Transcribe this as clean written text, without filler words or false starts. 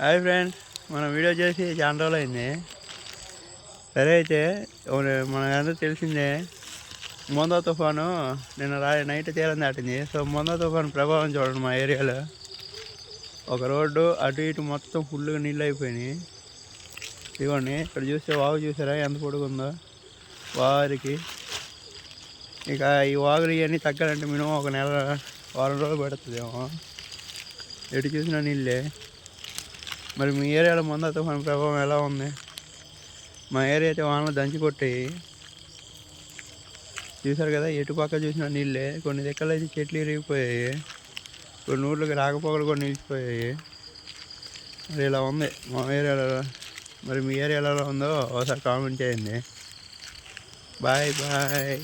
Hi friends, మనం video చేసి చాలా రోజులు అయింది. సరే అయితే మనకందరూ తెలిసిందే, మోందా తుఫాను నిన్న నైట్ తీరం దాటింది. సో మోందా తుఫాను ప్రభావం చూడండి మా ఏరియాలో. ఒక రోడ్డు అటు ఇటు మొత్తం ఫుల్గా నీళ్ళు అయిపోయినాయి. ఇదిగోండి ఇక్కడ చూస్తే వాగు చూసారా ఎంత పొడుగుందో వారికి. ఇక ఈ వాగులు ఇవన్నీ తగ్గాలంటే మినిమం ఒక నెల వారం రోజులు పడుతుందేమో. ఎటు చూసినా నీళ్ళే. మరి మీ ఏరియాలో మోందా తుఫాను ప్రభావం ఎలా ఉంది? మా ఏరియా అయితే వానలు దంచి కొట్టాయి. చూసారు కదా, ఎటు పక్క చూసినా నీళ్ళే. కొన్ని దిక్కలు అయితే చెట్లు ఇరిగిపోయాయి, కొన్ని ఊర్లకి రాకపోకలు కూడా నిలిచిపోయాయి. మరి ఇలా ఉంది మా ఏరియాలో. మరి మీ ఏరియాలో ఉందో ఒకసారి కామెంట్ చేయండి. Bye bye.